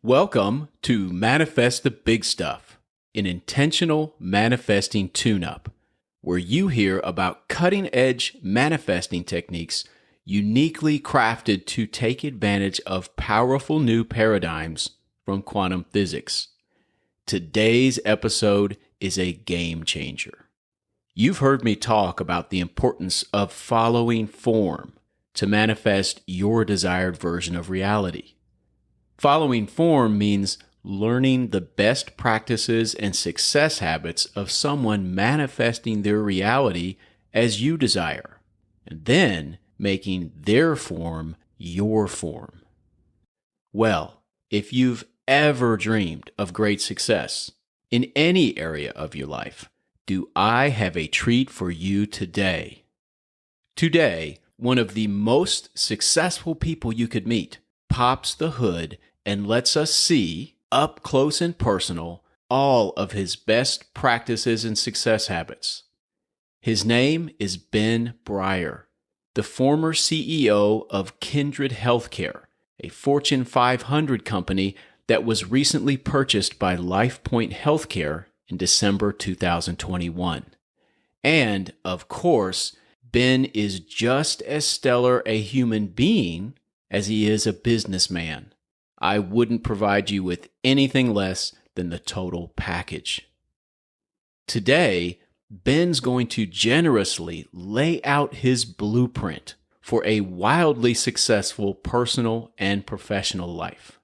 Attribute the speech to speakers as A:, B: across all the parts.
A: Welcome to Manifest the Big Stuff, an intentional manifesting tune-up, where you hear about cutting-edge manifesting techniques uniquely crafted to take advantage of powerful new paradigms from quantum physics. Today's episode is a game changer. You've heard me talk about the importance of following form to manifest your desired version of reality. Following form means learning the best practices and success habits of someone manifesting their reality as you desire, and then making their form your form. Well, if you've ever dreamed of great success in any area of your life, do I have a treat for you today. Today, one of the most successful people you could meet pops the hood and lets us see, up close and personal, all of his best practices and success habits. His name is Ben Breier, the former CEO of Kindred Healthcare, a Fortune 500 company that was recently purchased by LifePoint Healthcare in December 2021. And, of course, Ben is just as stellar a human being as he is a businessman. I wouldn't provide you with anything less than the total package. Today, Ben's going to generously lay out his blueprint for a wildly successful personal and professional life.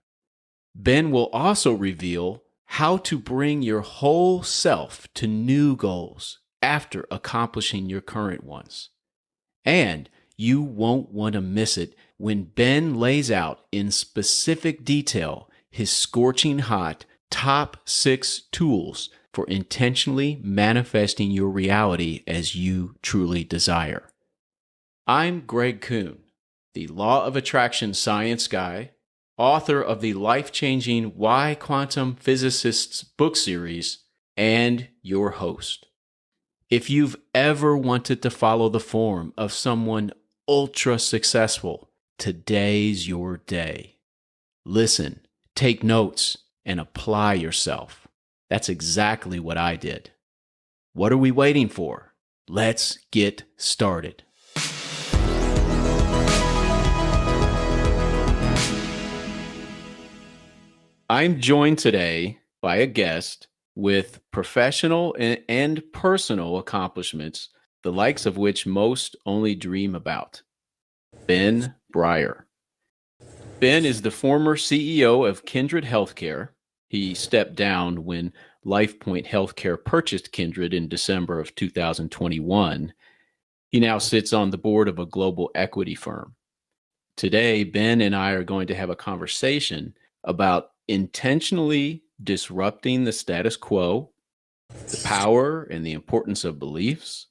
A: Ben will also reveal how to bring your whole self to new goals after accomplishing your current ones. And you won't want to miss it when Ben lays out in specific detail his scorching hot top 6 tools for intentionally manifesting your reality as you truly desire. I'm Greg Kuhn, the Law of Attraction science guy, author of the life-changing Why Quantum Physicists book series, and your host. If you've ever wanted to follow the form of someone ultra successful, today's your day. Listen, take notes, and apply yourself. That's exactly what I did. What are we waiting for? Let's get started. I'm joined today by a guest with professional and personal accomplishments, the likes of which most only dream about. Ben Breier. Ben is the former CEO of Kindred Healthcare. He stepped down when LifePoint Healthcare purchased Kindred in December of 2021. He now sits on the board of a global equity firm. Today, Ben and I are going to have a conversation about intentionally disrupting the status quo, the power and the importance of beliefs,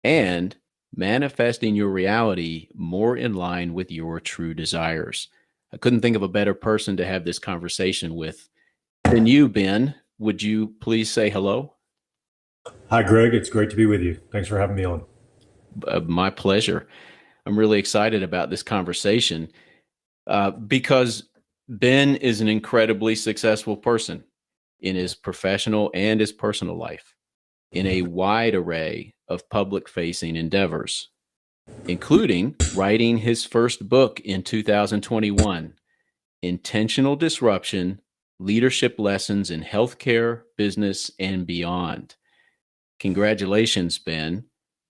A: and manifesting your reality more in line with your true desires. I couldn't think of a better person to have this conversation with than you, Ben. Would you please say hello?
B: Hi, Greg. It's great to be with you. Thanks for having me on.
A: My pleasure. I'm really excited about this conversation because Ben is an incredibly successful person in his professional and his personal life, in a wide array of public-facing endeavors, including writing his first book in 2021, Intentional Disruption: Leadership Lessons in Healthcare, Business, and Beyond. Congratulations, Ben.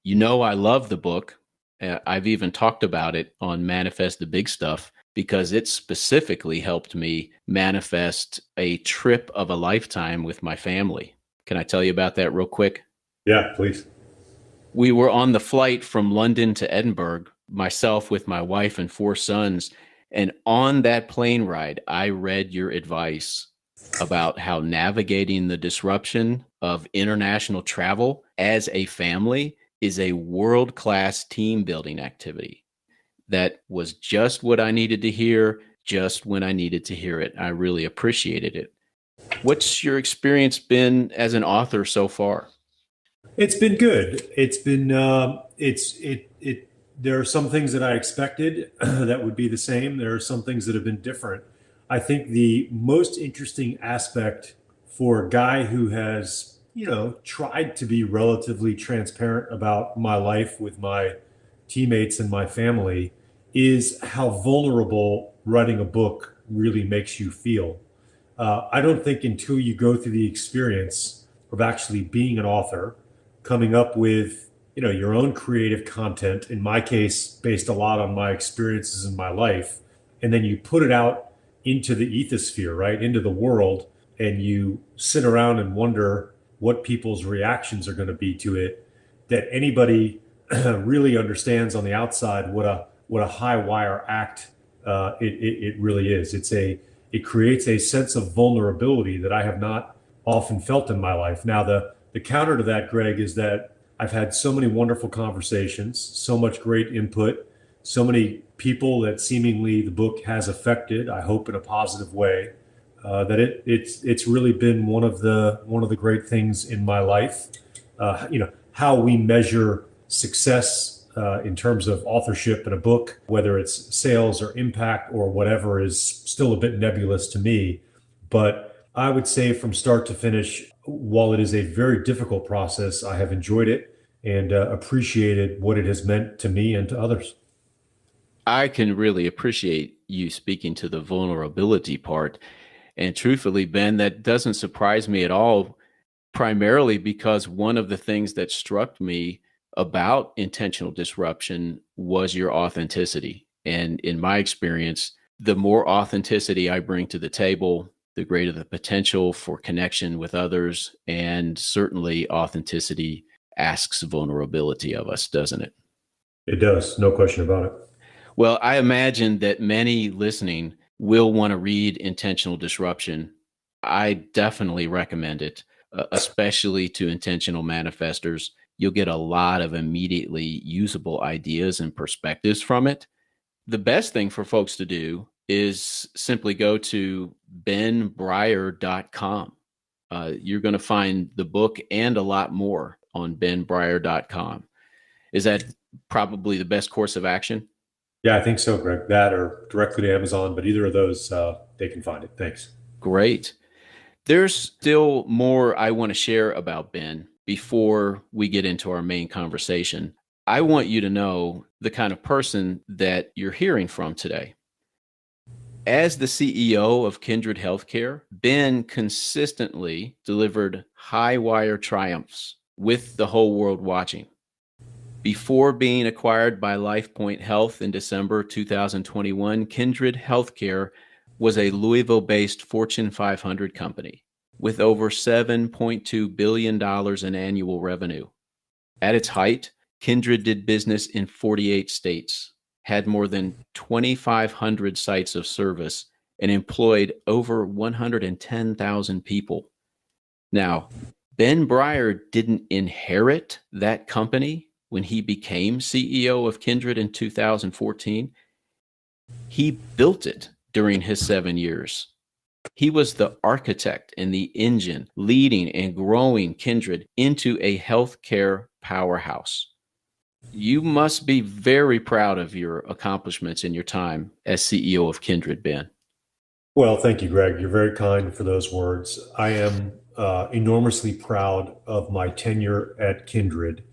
A: You know I love the book. I've even talked about it on Manifest the Big Stuff because it specifically helped me manifest a trip of a lifetime with my family. Can I tell you about that real quick?
B: Yeah, please.
A: We were on the flight from London to Edinburgh, myself with my wife and 4 sons. And on that plane ride, I read your advice about how navigating the disruption of international travel as a family is a world-class team building activity. That was just what I needed to hear, just when I needed to hear it. I really appreciated it. What's your experience been as an author so far?
B: It's been good. It's been there are some things that I expected that would be the same. There are some things that have been different. I think the most interesting aspect for a guy who has, tried to be relatively transparent about my life with my teammates and my family is how vulnerable writing a book really makes you feel. I don't think until you go through the experience of actually being an author, coming up with, your own creative content, in my case, based a lot on my experiences in my life, and then you put it out into the ethosphere, right, into the world, and you sit around and wonder what people's reactions are going to be to it, that anybody really understands on the outside what a high wire act it really is. It creates a sense of vulnerability that I have not often felt in my life. Now, the counter to that, Greg, is that I've had so many wonderful conversations, so much great input, so many people that seemingly the book has affected, I hope in a positive way, that it's really been one of the great things in my life. How we measure success in terms of authorship in a book, whether it's sales or impact or whatever, is still a bit nebulous to me. But I would say from start to finish, while it is a very difficult process, I have enjoyed it and appreciated what it has meant to me and to others.
A: I can really appreciate you speaking to the vulnerability part. And truthfully, Ben, that doesn't surprise me at all, primarily because one of the things that struck me about intentional disruption was your authenticity. And in my experience, the more authenticity I bring to the table, the greater the potential for connection with others. And certainly, authenticity asks vulnerability of us, doesn't it?
B: It does, no question about it.
A: Well, I imagine that many listening will want to read Intentional Disruption. I definitely recommend it, especially to intentional manifestors. You'll get a lot of immediately usable ideas and perspectives from it. The best thing for folks to do is simply go to benbreier.com. You're going to find the book and a lot more on benbreier.com. Is that probably the best course of action?
B: Yeah, I think so, Greg. That or directly to Amazon, but either of those, they can find it. Thanks.
A: Great. There's still more I want to share about Ben before we get into our main conversation. I want you to know the kind of person that you're hearing from today. As the CEO of Kindred Healthcare, Ben consistently delivered high wire triumphs with the whole world watching. Before being acquired by LifePoint Health in December 2021, Kindred Healthcare was a Louisville-based Fortune 500 company with over $7.2 billion in annual revenue. At its height, Kindred did business in 48 states, had more than 2,500 sites of service, and employed over 110,000 people. Now, Ben Breier didn't inherit that company when he became CEO of Kindred in 2014. He built it during his 7 years. He was the architect and the engine leading and growing Kindred into a healthcare powerhouse. You must be very proud of your accomplishments in your time as CEO of Kindred, Ben.
B: Well, thank you, Greg. You're very kind for those words. I am enormously proud of my tenure at Kindred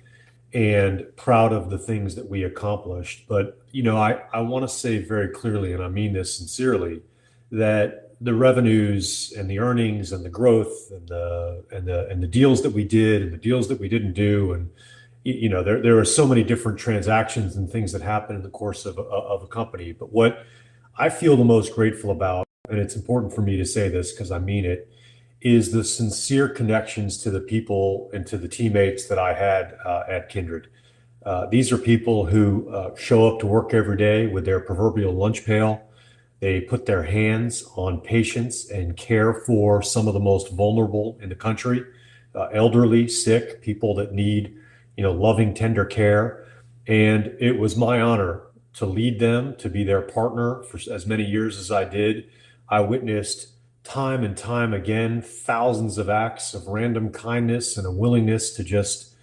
B: and proud of the things that we accomplished. But, I want to say very clearly, and I mean this sincerely, that the revenues and the earnings and the growth and the deals that we did and the deals that we didn't do, and there are so many different transactions and things that happen in the course of a company. But what I feel the most grateful about, and it's important for me to say this because I mean it, is the sincere connections to the people and to the teammates that I had at Kindred. These are people who show up to work every day with their proverbial lunch pail. They put their hands on patients and care for some of the most vulnerable in the country, elderly, sick, people that need, loving, tender care. And it was my honor to lead them, to be their partner for as many years as I did. I witnessed time and time again thousands of acts of random kindness and a willingness to just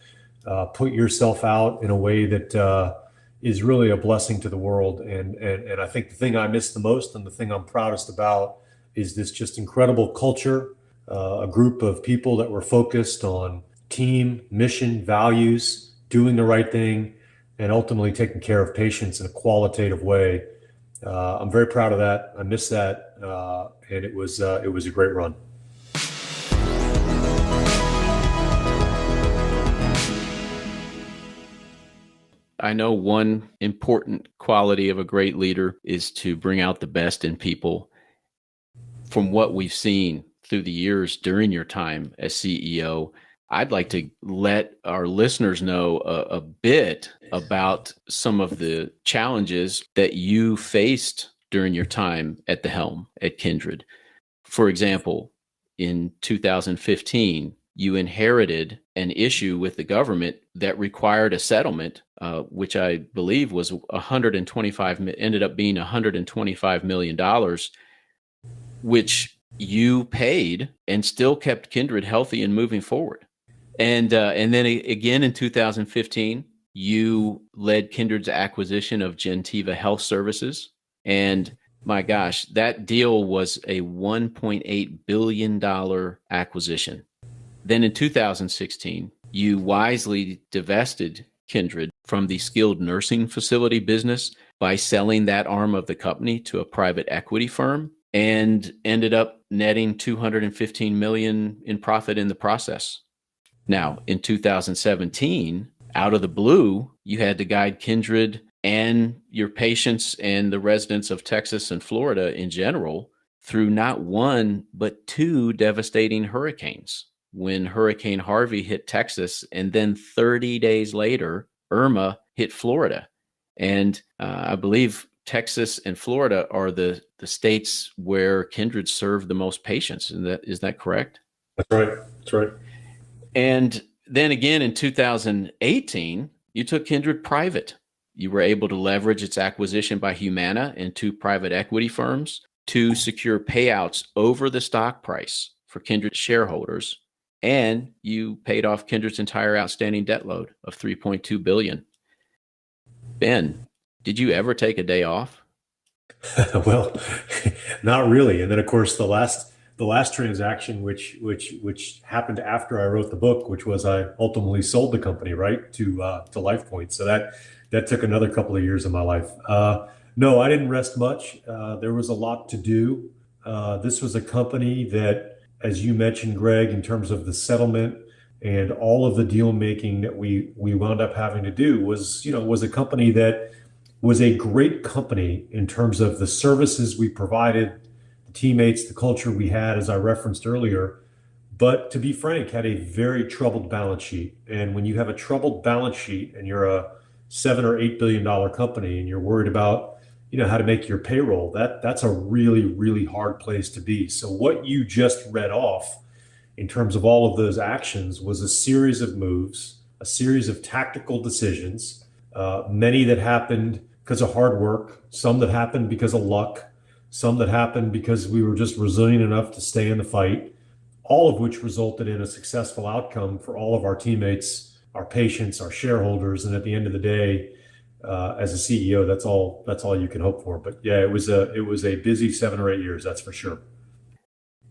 B: put yourself out in a way that is really a blessing to the world. And I think the thing I miss the most and the thing I'm proudest about is this just incredible culture, a group of people that were focused on team, mission, values, doing the right thing, and ultimately taking care of patients in a qualitative way. I'm very proud of that. I miss that, and it was a great run.
A: I know one important quality of a great leader is to bring out the best in people. From what we've seen through the years during your time as CEO, I'd like to let our listeners know a bit about some of the challenges that you faced during your time at the helm at Kindred. For example, in 2015, you inherited an issue with the government that required a settlement, which I believe was ended up being $125 million, which you paid and still kept Kindred healthy and moving forward. And then again in 2015, you led Kindred's acquisition of Gentiva Health Services. And my gosh, that deal was a $1.8 billion acquisition. Then in 2016, you wisely divested Kindred from the skilled nursing facility business by selling that arm of the company to a private equity firm and ended up netting $215 million in profit in the process. Now, in 2017, out of the blue, you had to guide Kindred and your patients and the residents of Texas and Florida in general through not one, but two devastating hurricanes. When Hurricane Harvey hit Texas, and then 30 days later, Irma hit Florida. And I believe Texas and Florida are the states where Kindred served the most patients. Is that correct?
B: That's right. That's right.
A: And then again in 2018, you took Kindred private. You were able to leverage its acquisition by Humana and two private equity firms to secure payouts over the stock price for Kindred shareholders. And you paid off Kindred's entire outstanding debt load of $3.2 billion. Ben, did you ever take a day off?
B: Well, not really. And then, of course, the last transaction, which happened after I wrote the book, which was I ultimately sold the company, right, to LifePoint. So that took another couple of years of my life. No, I didn't rest much. There was a lot to do. This was a company that, as you mentioned, Greg, in terms of the settlement and all of the deal making that we wound up having to do, was a company that was a great company in terms of the services we provided, the teammates, the culture we had, as I referenced earlier. But to be frank, had a very troubled balance sheet. And when you have a troubled balance sheet and you're a $7 or $8 billion company and you're worried about how to make your payroll, that's a really, really hard place to be. So what you just read off in terms of all of those actions was a series of moves, a series of tactical decisions, many that happened because of hard work, some that happened because of luck, some that happened because we were just resilient enough to stay in the fight, all of which resulted in a successful outcome for all of our teammates, our patients, our shareholders. And at the end of the day, as a CEO, that's all you can hope for. But yeah, it was a busy 7 or 8 years, that's for sure.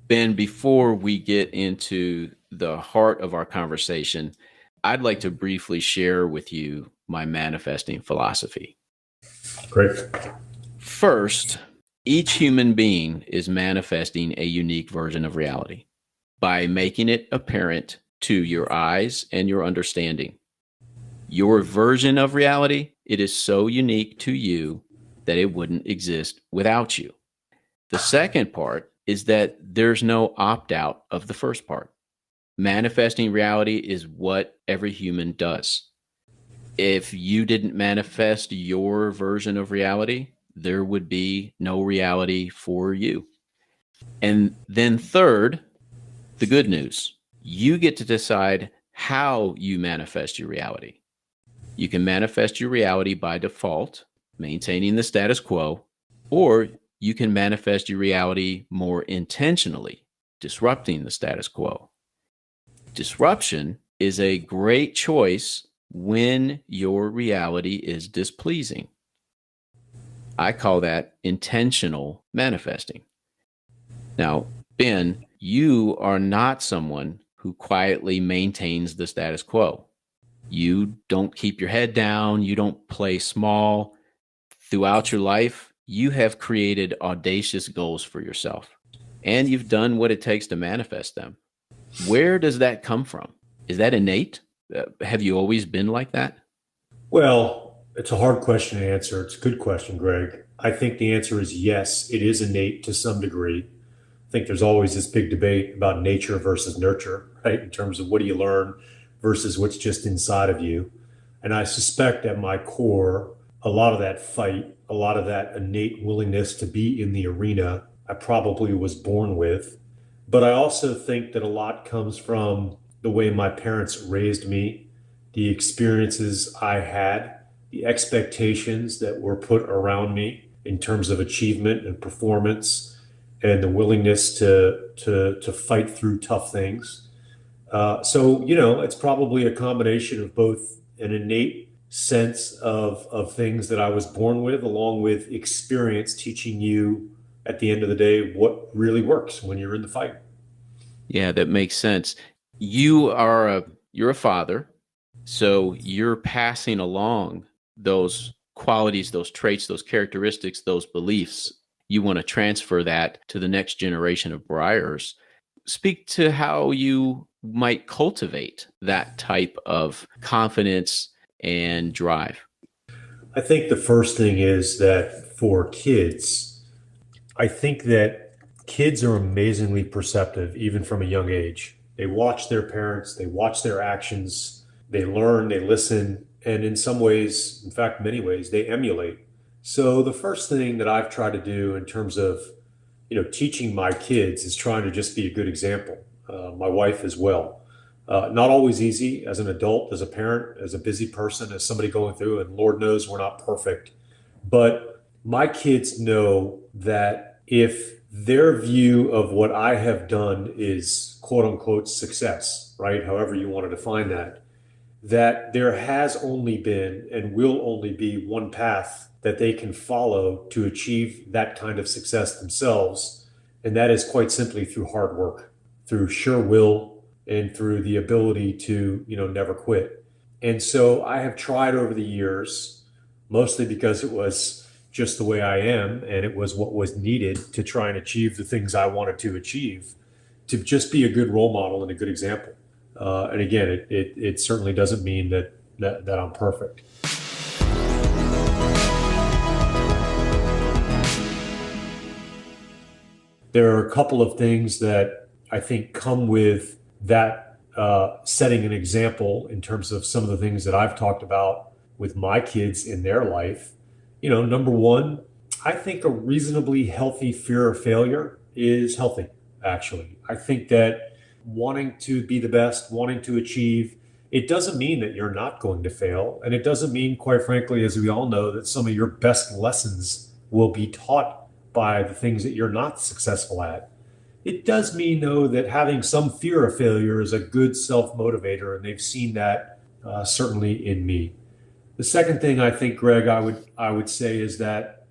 A: Ben, before we get into the heart of our conversation, I'd like to briefly share with you my manifesting philosophy.
B: Great.
A: First, each human being is manifesting a unique version of reality by making it apparent to your eyes and your understanding. Your version of reality, it is so unique to you that it wouldn't exist without you. The second part is that there's no opt-out of the first part. Manifesting reality is what every human does. If you didn't manifest your version of reality, there would be no reality for you. And then third, the good news, you get to decide how you manifest your reality. You can manifest your reality by default, maintaining the status quo, or you can manifest your reality more intentionally, disrupting the status quo. Disruption is a great choice when your reality is displeasing. I call that intentional manifesting. Now, Ben, you are not someone who quietly maintains the status quo. You don't keep your head down, you don't play small. Throughout your life, you have created audacious goals for yourself, and you've done what it takes to manifest them. Where does that come from? Is that innate? Have you always been like that?
B: Well, it's a hard question to answer. It's a good question, Greg. I think the answer is yes, it is innate to some degree. I think there's always this big debate about nature versus nurture, right? In terms of what do you learn versus what's just inside of you. And I suspect at my core, a lot of that fight, a lot of that innate willingness to be in the arena, I probably was born with. But I also think that a lot comes from the way my parents raised me, the experiences I had, the expectations that were put around me in terms of achievement and performance, and the willingness to fight through tough things. So it's probably a combination of both an innate sense of things that I was born with, along with experience teaching you at the end of the day what really works when you're in the fight.
A: Yeah, that makes sense. You're a father, so you're passing along those qualities, those traits, those characteristics, those beliefs. You want to transfer that to the next generation of Briars. Speak to how you might cultivate that type of confidence and drive.
B: I think the first thing is that for kids, I think that kids are amazingly perceptive, even from a young age. They watch their parents, they watch their actions, they learn, they listen, and in some ways, in fact, many ways, they emulate. So the first thing that I've tried to do in terms of, teaching my kids is trying to just be a good example. My wife as well. Not always easy as an adult, as a parent, as a busy person, as somebody going through, and Lord knows we're not perfect. But my kids know that if their view of what I have done is quote unquote success, right? However you want to define that, that there has only been and will only be one path that they can follow to achieve that kind of success themselves. And that is quite simply through hard work, through sure will, and through the ability to, never quit. And so I have tried over the years, mostly because it was just the way I am and it was what was needed to try and achieve the things I wanted to achieve, to just be a good role model and a good example. And again, it certainly doesn't mean that I'm perfect. There are a couple of things that I think come with that setting an example in terms of some of the things that I've talked about with my kids in their life. Number one, I think a reasonably healthy fear of failure is healthy, actually. I think that wanting to be the best, wanting to achieve, it doesn't mean that you're not going to fail. And it doesn't mean, quite frankly, as we all know, that some of your best lessons will be taught by the things that you're not successful at. It does mean, though, that having some fear of failure is a good self motivator, and they've seen that certainly in me. The second thing I think, Greg, I would say is that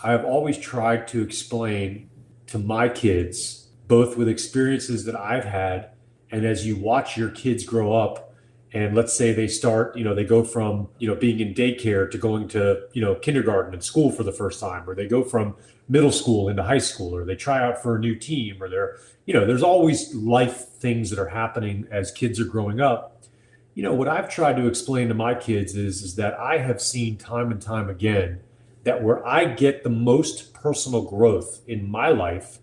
B: I've always tried to explain to my kids, both with experiences that I've had, and as you watch your kids grow up, and let's say they start, they go from, being in daycare to going to, kindergarten and school for the first time, or they go from middle school into high school, or they try out for a new team, or there's always life things that are happening as kids are growing up. What I've tried to explain to my kids is that I have seen time and time again that where I get the most personal growth in my life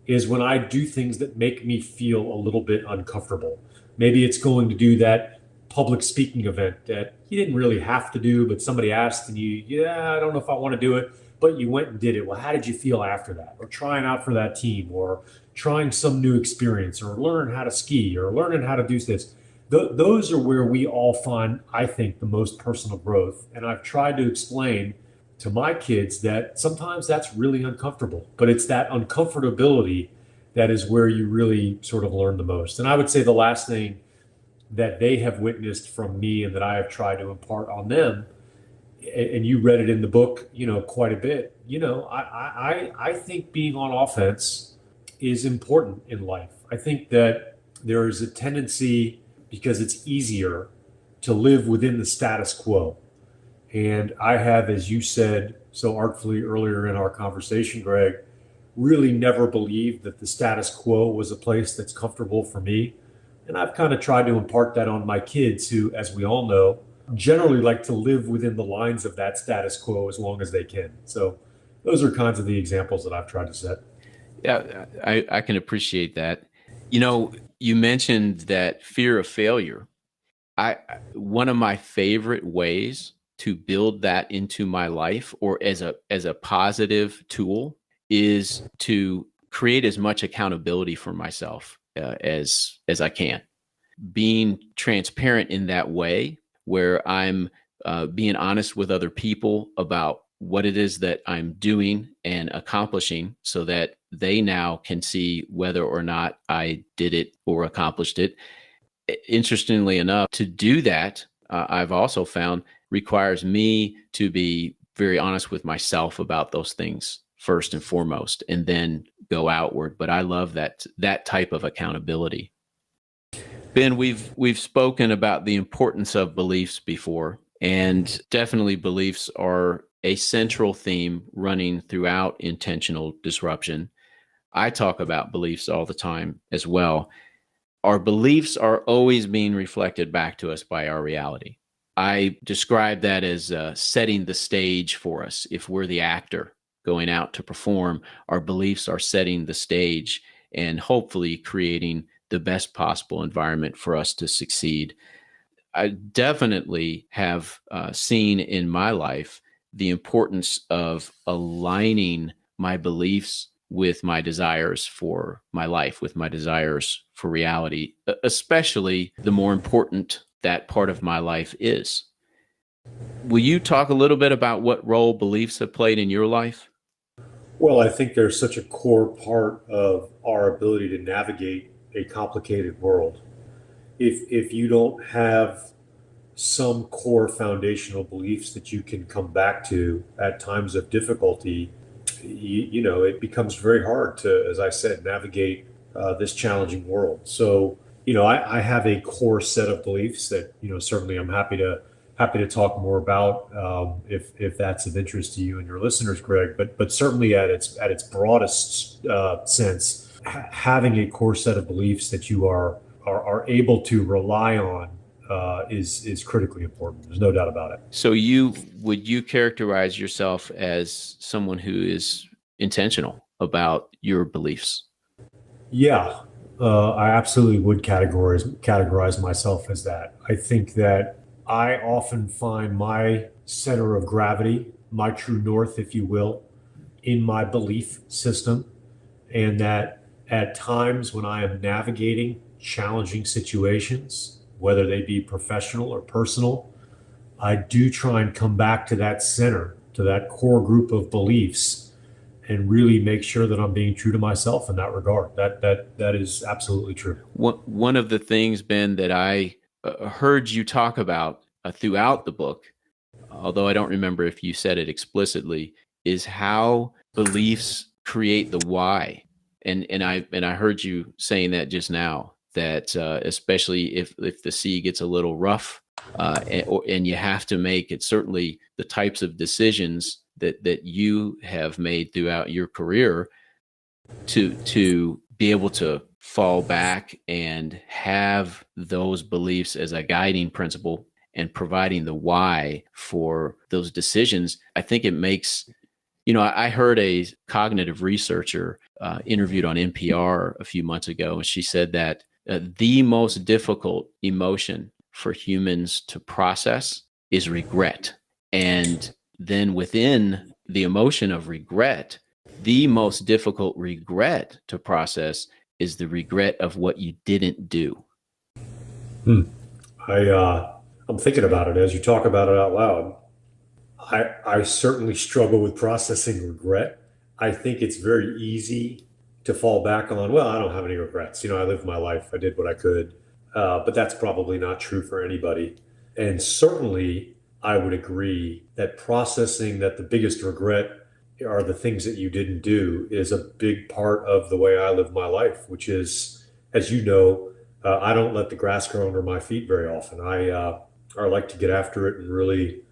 B: is when I do things that make me feel a little bit uncomfortable. Maybe it's going to do that public speaking event that you didn't really have to do, but somebody asked and yeah, I don't know if I want to do it, but you went and did it. Well, how did you feel after that? Or trying out for that team, or trying some new experience, or learning how to ski, or learning how to do this. Those are where we all find, I think, the most personal growth. And I've tried to explain to my kids that sometimes that's really uncomfortable, but it's that uncomfortability that is where you really sort of learn the most. And I would say the last thing that they have witnessed from me and that I have tried to impart on them, and you read it in the book, quite a bit. I think being on offense is important in life. I think that there is a tendency, because it's easier, to live within the status quo. And I have, as you said so artfully earlier in our conversation, Greg, really never believed that the status quo was a place that's comfortable for me. And I've kind of tried to impart that on my kids who, as we all know, generally like to live within the lines of that status quo as long as they can. So those are kinds of the examples that I've tried to set.
A: Yeah, I can appreciate that. You know, you mentioned that fear of failure. I One of my favorite ways to build that into my life or as a positive tool is to create as much accountability for myself as I can. Being transparent in that way, where I'm being honest with other people about what it is that I'm doing and accomplishing, so that they now can see whether or not I did it or accomplished it. Interestingly enough, to do that, I've also found requires me to be very honest with myself about those things first and foremost, and then go outward. But I love that type of accountability. Ben, we've spoken about the importance of beliefs before, and definitely beliefs are a central theme running throughout intentional disruption. I talk about beliefs all the time as well. Our beliefs are always being reflected back to us by our reality. I describe that as setting the stage for us. If we're the actor going out to perform, our beliefs are setting the stage and hopefully creating the best possible environment for us to succeed. I definitely have seen in my life the importance of aligning my beliefs with my desires for my life, with my desires for reality, especially the more important that part of my life is. Will you talk a little bit about what role beliefs have played in your life?
B: Well, I think they're such a core part of our ability to navigate a complicated world. If you don't have some core foundational beliefs that you can come back to at times of difficulty, it becomes very hard to, as I said, navigate this challenging world. So, I have a core set of beliefs that, certainly I'm happy to talk more about if that's of interest to you and your listeners, Greg. But certainly at its broadest sense, having a core set of beliefs that you are able to rely on is critically important. There's no doubt about it.
A: So would you characterize yourself as someone who is intentional about your beliefs?
B: Yeah, I absolutely would categorize myself as that. I think that I often find my center of gravity, my true north, if you will, in my belief system, and that at times when I am navigating challenging situations, whether they be professional or personal, I do try and come back to that center, to that core group of beliefs, and really make sure that I'm being true to myself in that regard. That is absolutely true.
A: One of the things, Ben, that I heard you talk about throughout the book, although I don't remember if you said it explicitly, is how beliefs create the why. And I heard you saying that just now, that especially if the sea gets a little rough, and you have to make it, certainly the types of decisions that you have made throughout your career, to be able to fall back and have those beliefs as a guiding principle and providing the why for those decisions. I think it makes, I heard a cognitive researcher interviewed on NPR a few months ago, and she said that the most difficult emotion for humans to process is regret. And then within the emotion of regret, the most difficult regret to process is the regret of what you didn't do.
B: Hmm. I'm thinking about it as you talk about it out loud. I certainly struggle with processing regret. I think it's very easy to fall back on, well, I don't have any regrets. I lived my life. I did what I could. But that's probably not true for anybody. And certainly, I would agree that processing that the biggest regret are the things that you didn't do is a big part of the way I live my life, which is, as you know, I don't let the grass grow under my feet very often. I like to get after it and really,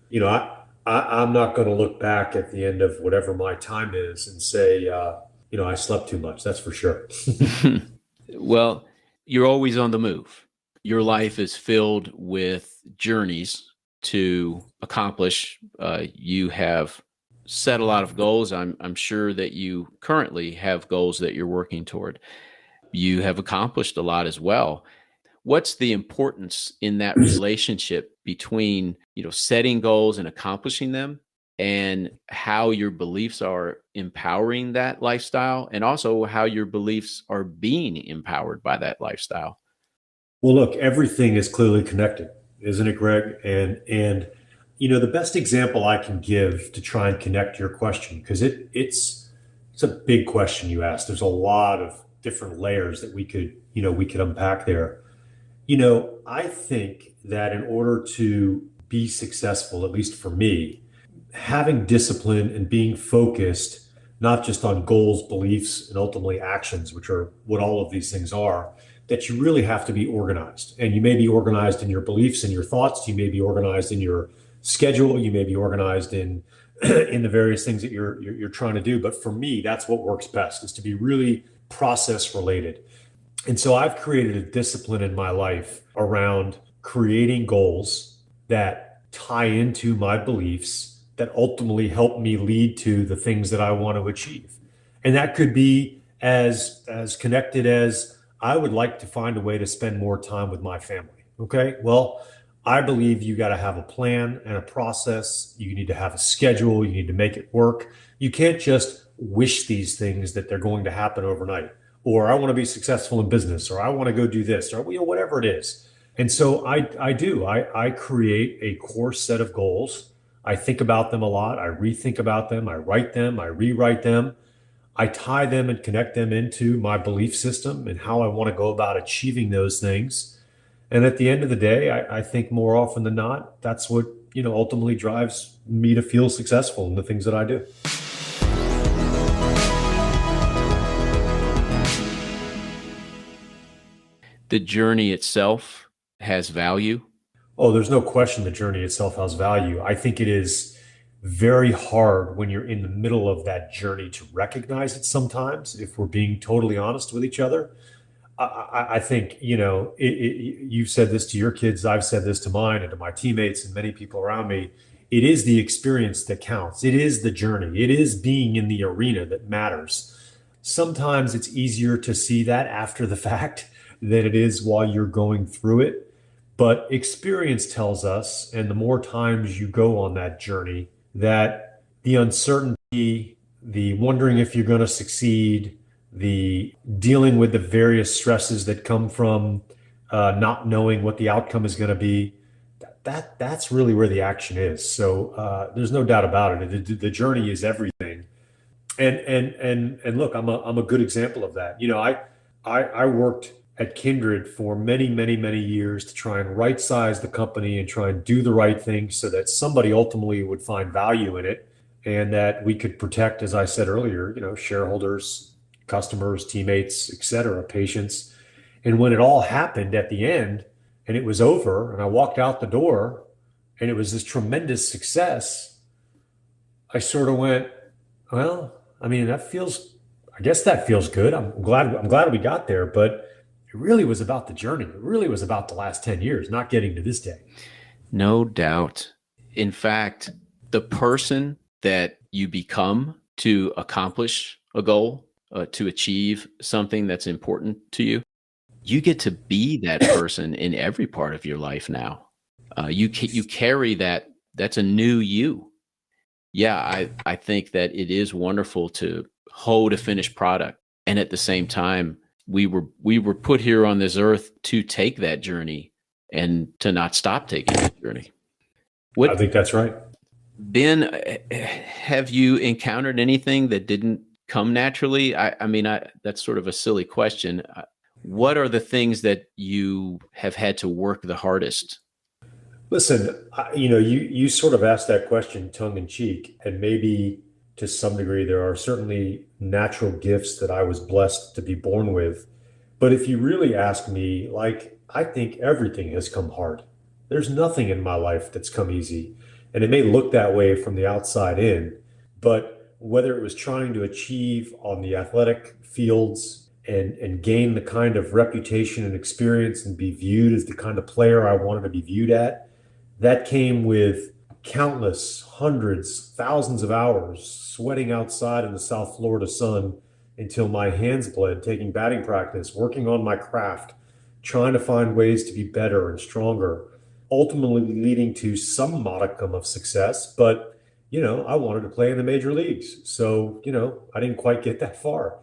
B: I'm not going to look back at the end of whatever my time is and say, I slept too much. That's for sure.
A: Well, you're always on the move. Your life is filled with journeys to accomplish. You have set a lot of goals. I'm sure that you currently have goals that you're working toward. You have accomplished a lot as well. What's the importance in that relationship between, setting goals and accomplishing them, and how your beliefs are empowering that lifestyle, and also how your beliefs are being empowered by that lifestyle?
B: Well, look, everything is clearly connected, isn't it, Greg? And the best example I can give to try and connect your question, because it's a big question you asked. There's a lot of different layers that we could unpack there. I think that in order to be successful, at least for me, having discipline and being focused, not just on goals, beliefs, and ultimately actions, which are what all of these things are, that you really have to be organized. And you may be organized in your beliefs and your thoughts. You may be organized in your schedule. You may be organized in in the various things that you're trying to do. But for me, that's what works best, is to be really process related. And so I've created a discipline in my life around creating goals that tie into my beliefs that ultimately help me lead to the things that I want to achieve. And that could be as connected as I would like to find a way to spend more time with my family. Okay? Well, I believe you got to have a plan and a process. You need to have a schedule. You need to make it work. You can't just wish these things that they're going to happen overnight, or I want to be successful in business, or I want to go do this, or whatever it is. And so I create a core set of goals. I think about them a lot. I rethink about them. I write them. I rewrite them. I tie them and connect them into my belief system and how I want to go about achieving those things. And at the end of the day, I think more often than not, that's what, ultimately drives me to feel successful in the things that I do.
A: The journey itself has value.
B: Oh, there's no question the journey itself has value. I think it is very hard when you're in the middle of that journey to recognize it sometimes, if we're being totally honest with each other. I think, you've said this to your kids, I've said this to mine and to my teammates and many people around me. It is the experience that counts. It is the journey. It is being in the arena that matters. Sometimes it's easier to see that after the fact than it is while you're going through it. But experience tells us, and the more times you go on that journey, that the uncertainty, the wondering if you're going to succeed, the dealing with the various stresses that come from not knowing what the outcome is going to be, that's really where the action is. So there's no doubt about it. The journey is everything. And look, I'm a good example of that. I worked at Kindred for many, many, many years to try and right size the company and try and do the right thing so that somebody ultimately would find value in it, and that we could protect, as I said earlier, shareholders, customers, teammates, et cetera, patients. And when it all happened at the end and it was over and I walked out the door and it was this tremendous success, I sort of went, well, I mean, I guess that feels good. I'm glad we got there, but it really was about the journey. It really was about the last 10 years, not getting to this day.
A: No doubt. In fact, the person that you become to accomplish a goal, to achieve something that's important to you, you get to be that person in every part of your life now. You carry that. That's a new you. Yeah, I think that it is wonderful to hold a finished product, and at the same time, we were put here on this earth to take that journey and to not stop taking that journey.
B: I think that's right.
A: Ben, have you encountered anything that didn't come naturally? I mean, that's sort of a silly question. What are the things that you have had to work the hardest?
B: Listen, you sort of asked that question tongue in cheek, and maybe to some degree. There are certainly natural gifts that I was blessed to be born with. But if you really ask me, like, I think everything has come hard. There's nothing in my life that's come easy. And it may look that way from the outside in, but whether it was trying to achieve on the athletic fields and gain the kind of reputation and experience and be viewed as the kind of player I wanted to be viewed at, that came with countless hundreds, thousands of hours sweating outside in the South Florida sun until my hands bled, taking batting practice, working on my craft, trying to find ways to be better and stronger, ultimately leading to some modicum of success. But, I wanted to play in the major leagues. So, I didn't quite get that far.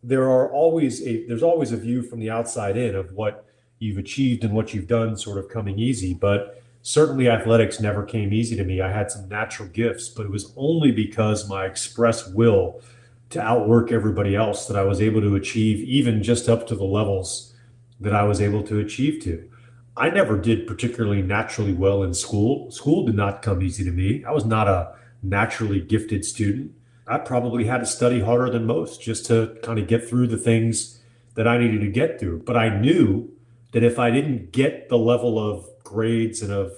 B: There's always a view from the outside in of what you've achieved and what you've done sort of coming easy. But certainly athletics never came easy to me. I had some natural gifts, but it was only because my expressed will to outwork everybody else that I was able to achieve, even just up to the levels that I was able to achieve to. I never did particularly naturally well in school. School did not come easy to me. I was not a naturally gifted student. I probably had to study harder than most just to kind of get through the things that I needed to get through. But I knew that if I didn't get the level of grades and of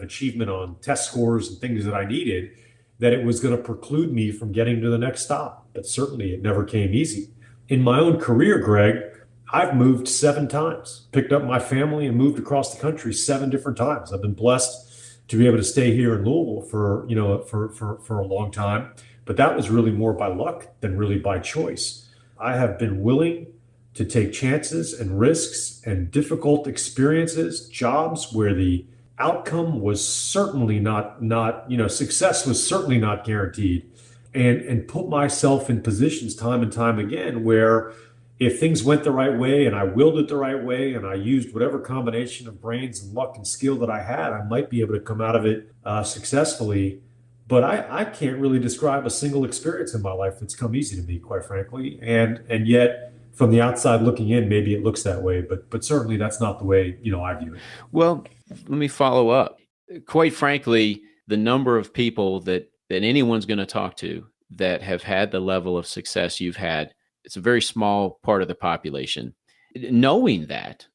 B: achievement on test scores and things that I needed, that it was going to preclude me from getting to the next stop. But certainly it never came easy. In my own career, Greg, I've moved 7 times, picked up my family and moved across the country 7 different times. I've been blessed to be able to stay here in Louisville for a long time, but that was really more by luck than really by choice. I have been willing to take chances and risks and difficult experiences, jobs where the outcome was certainly not, success was certainly not guaranteed, and put myself in positions time and time again where if things went the right way and I willed it the right way and I used whatever combination of brains and luck and skill that I had, I might be able to come out of it successfully. But I can't really describe a single experience in my life that's come easy to me, quite frankly. And yet, from the outside looking in, maybe it looks that way, but certainly that's not the way, I view it.
A: Well, let me follow up. Quite frankly, the number of people that anyone's going to talk to that have had the level of success you've had, it's a very small part of the population. Knowing that,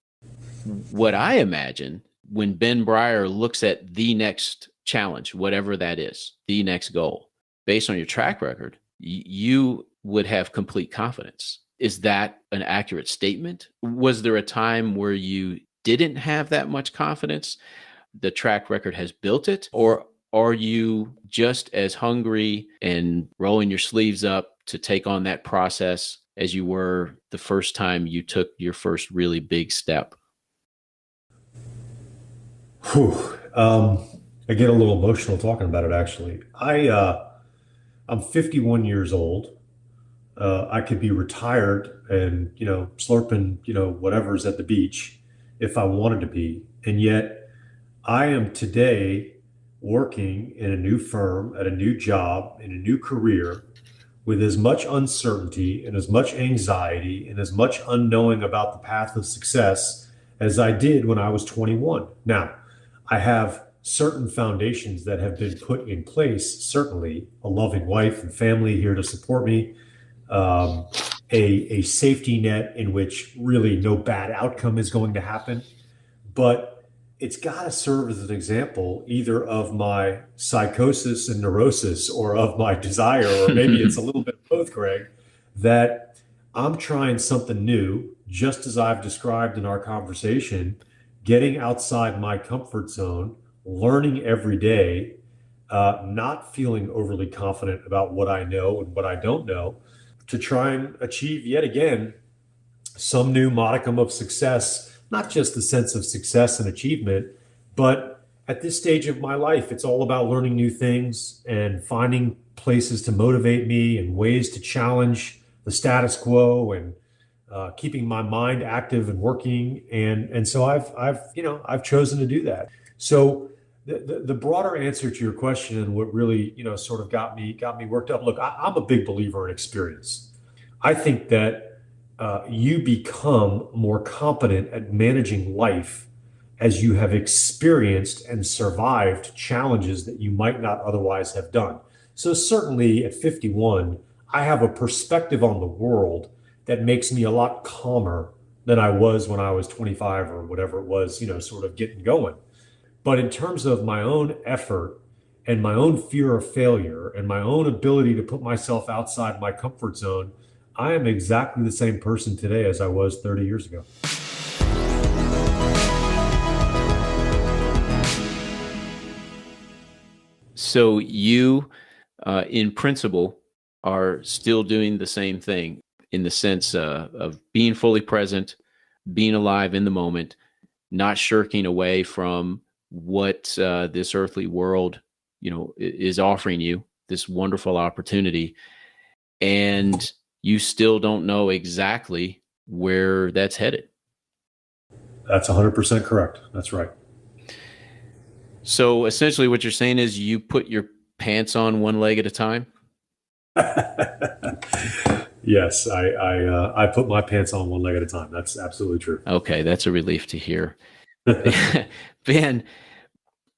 A: what I imagine when Ben Breier looks at the next challenge, whatever that is, the next goal, based on your track record, you would have complete confidence. Is that an accurate statement? Was there a time where you didn't have that much confidence? The track record has built it? Or are you just as hungry and rolling your sleeves up to take on that process as you were the first time you took your first really big step?
B: Whew. I get a little emotional talking about it, actually. I'm 51 years old. I could be retired and, slurping, whatever's at the beach if I wanted to be. And yet I am today working in a new firm, at a new job, in a new career with as much uncertainty and as much anxiety and as much unknowing about the path of success as I did when I was 21. Now, I have certain foundations that have been put in place, certainly a loving wife and family here to support me, a safety net in which really no bad outcome is going to happen. But it's got to serve as an example either of my psychosis and neurosis or of my desire, or maybe it's a little bit of both, Greg, that I'm trying something new, just as I've described in our conversation, getting outside my comfort zone, learning every day, not feeling overly confident about what I know and what I don't know, to try and achieve yet again some new modicum of success. Not just the sense of success and achievement, but at this stage of my life, it's all about learning new things and finding places to motivate me and ways to challenge the status quo and keeping my mind active and working. And so I've chosen to do that. So the broader answer to your question and what really, sort of got me worked up. Look, I'm a big believer in experience. I think that you become more competent at managing life as you have experienced and survived challenges that you might not otherwise have done. So certainly at 51, I have a perspective on the world that makes me a lot calmer than I was when I was 25 or whatever it was, sort of getting going. But in terms of my own effort and my own fear of failure and my own ability to put myself outside my comfort zone, I am exactly the same person today as I was 30 years ago.
A: So you, in principle, are still doing the same thing in the sense of being fully present, being alive in the moment, not shirking away from what this earthly world, is offering you, this wonderful opportunity, and you still don't know exactly where that's headed.
B: That's 100% correct. That's right.
A: So essentially what you're saying is you put your pants on one leg at a time?
B: Yes, I put my pants on one leg at a time. That's absolutely true.
A: Okay, that's a relief to hear. Ben,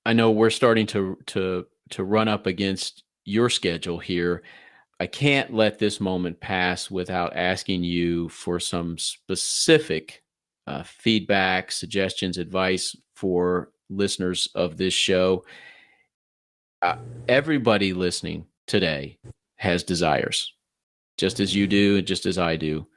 A: I know we're starting to run up against your schedule here. I can't let this moment pass without asking you for some specific feedback, suggestions, advice for listeners of this show. Everybody listening today has desires, just as you do and just as I do.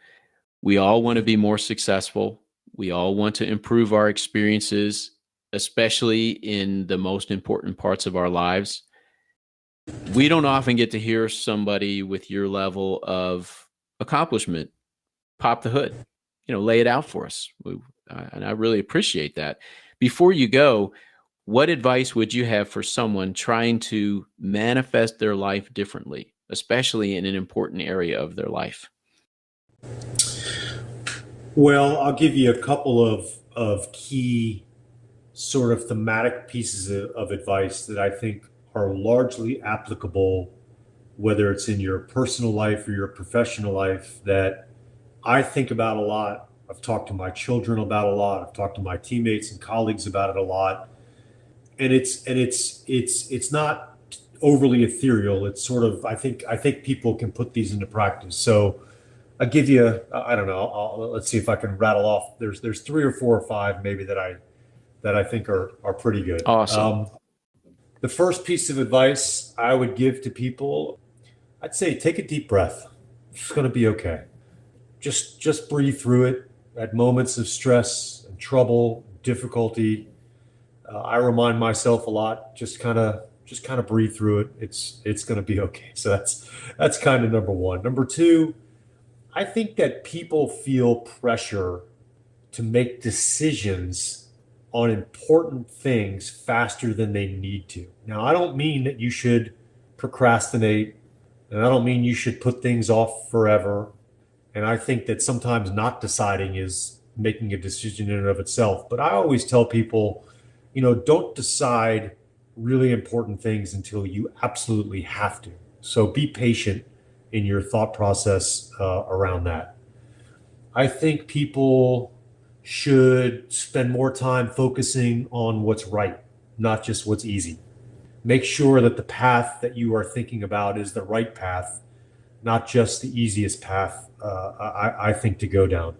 A: We all want to be more successful. We all want to improve our experiences, especially in the most important parts of our lives. We don't often get to hear somebody with your level of accomplishment pop the hood, lay it out for us. And I really appreciate that. Before you go, what advice would you have for someone trying to manifest their life differently, especially in an important area of their life?
B: Well, I'll give you a couple of key sort of thematic pieces of advice that I think are largely applicable, whether it's in your personal life or your professional life, that I think about a lot. I've talked to my children about a lot. I've talked to my teammates and colleagues about it a lot. And it's not overly ethereal. It's sort of, I think people can put these into practice. So I'll give you, I don't know, let's see if I can rattle off. There's three or four or five maybe that I think are pretty good.
A: Awesome.
B: The first piece of advice I would give to people, I'd say take a deep breath. It's going to be okay. Just breathe through it. At moments of stress and trouble, difficulty, I remind myself a lot. Just kind of breathe through it. It's going to be okay. So that's kind of number one. Number two, I think that people feel pressure to make decisions on important things faster than they need to. Now, I don't mean that you should procrastinate, and I don't mean you should put things off forever. And I think that sometimes not deciding is making a decision in and of itself. But I always tell people, don't decide really important things until you absolutely have to. So be patient in your thought process around that. I think people should spend more time focusing on what's right, not just what's easy. Make sure that the path that you are thinking about is the right path, not just the easiest path, I think, to go down.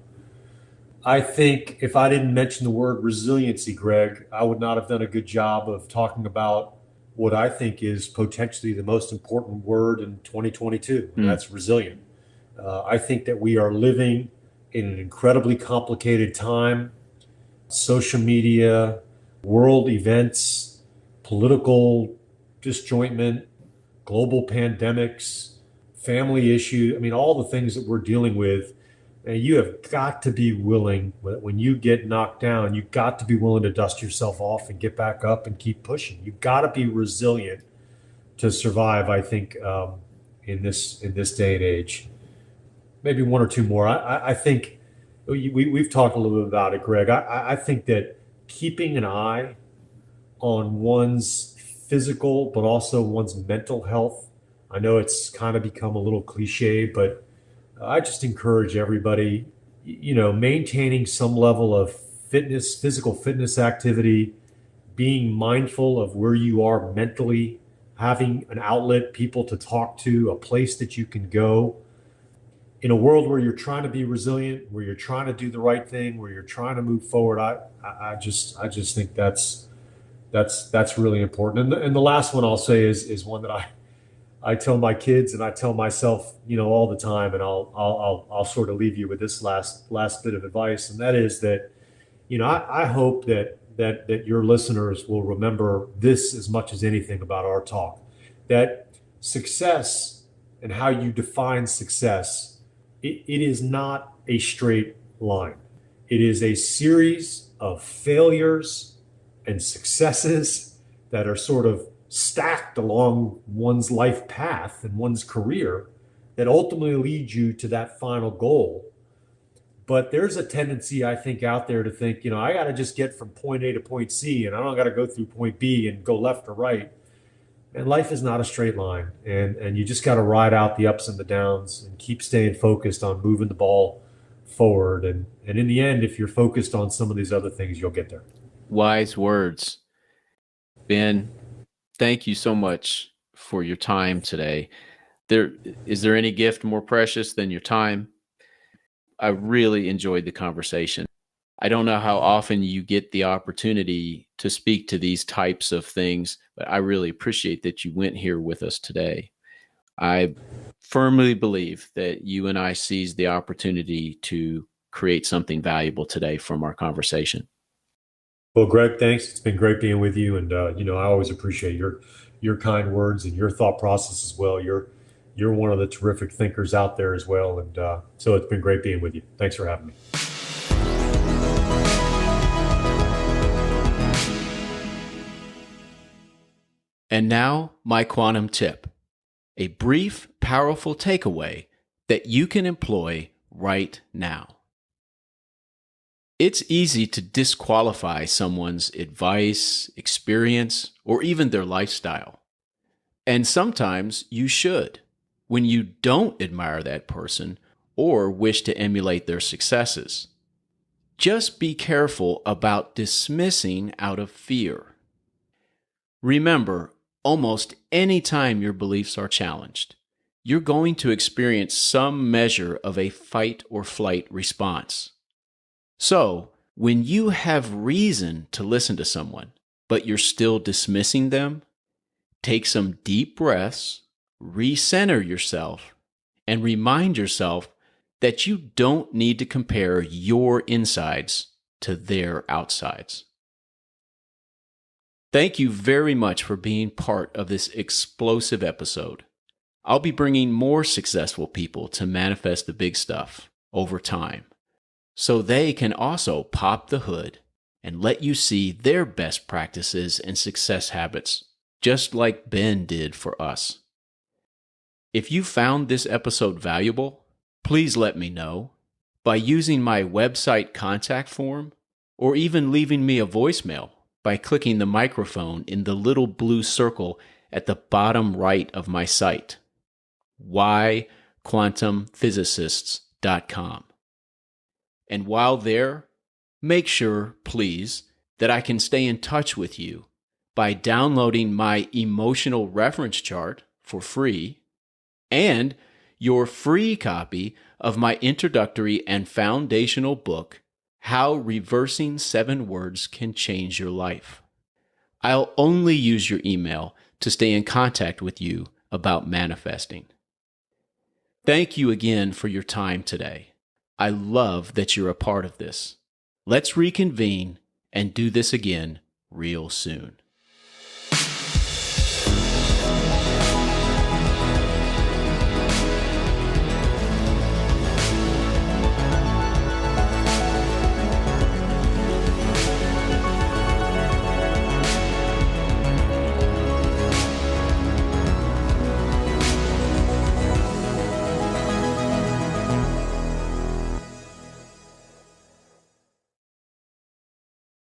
B: I think if I didn't mention the word resiliency, Greg, I would not have done a good job of talking about what I think is potentially the most important word in 2022, and that's resilient. I think that we are living in an incredibly complicated time. Social media, world events, political disjointment, global pandemics, family issues. I mean, all the things that we're dealing with. And you have got to be willing, when you get knocked down, you've got to be willing to dust yourself off and get back up and keep pushing. You've got to be resilient to survive, I think, in this day and age. Maybe one or two more. I think we've talked a little bit about it, Greg. I think that keeping an eye on one's physical, but also one's mental health. I know it's kind of become a little cliche, but I just encourage everybody, maintaining some level of fitness, physical fitness activity, being mindful of where you are mentally, having an outlet, people to talk to, a place that you can go in a world where you're trying to be resilient, where you're trying to do the right thing, where you're trying to move forward. I just think that's really important. And the last one I'll say is one that I tell my kids and I tell myself, all the time. And I'll sort of leave you with this last bit of advice, and that is that, I hope that your listeners will remember this as much as anything about our talk, that success and how you define success, it is not a straight line. It is a series of failures and successes that are sort of stacked along one's life path and one's career that ultimately lead you to that final goal. But there's a tendency, I think, out there to think, I got to just get from point A to point C, and I don't got to go through point B and go left or right. And life is not a straight line, and you just got to ride out the ups and the downs and keep staying focused on moving the ball forward. And in the end, if you're focused on some of these other things, you'll get there.
A: Wise words. Ben, thank you so much for your time today. Is there any gift more precious than your time? I really enjoyed the conversation. I don't know how often you get the opportunity to speak to these types of things, but I really appreciate that you went here with us today. I firmly believe that you and I seized the opportunity to create something valuable today from our conversation.
B: Well, Greg, thanks. It's been great being with you. And, I always appreciate your kind words and your thought process as well. You're one of the terrific thinkers out there as well. And so it's been great being with you. Thanks for having me.
A: And now, my quantum tip, a brief, powerful takeaway that you can employ right now. It's easy to disqualify someone's advice, experience, or even their lifestyle. And sometimes you should, when you don't admire that person or wish to emulate their successes. Just be careful about dismissing out of fear. Remember, almost any time your beliefs are challenged, you're going to experience some measure of a fight or flight response. So, when you have reason to listen to someone, but you're still dismissing them, take some deep breaths, recenter yourself, and remind yourself that you don't need to compare your insides to their outsides. Thank you very much for being part of this explosive episode. I'll be bringing more successful people to manifest the big stuff over time, so they can also pop the hood and let you see their best practices and success habits, just like Ben did for us. If you found this episode valuable, please let me know by using my website contact form or even leaving me a voicemail by clicking the microphone in the little blue circle at the bottom right of my site, whyquantumphysicists.com. And while there, make sure, please, that I can stay in touch with you by downloading my emotional reference chart for free and your free copy of my introductory and foundational book, How Reversing 7 Words Can Change Your Life. I'll only use your email to stay in contact with you about manifesting. Thank you again for your time today. I love that you're a part of this. Let's reconvene and do this again real soon.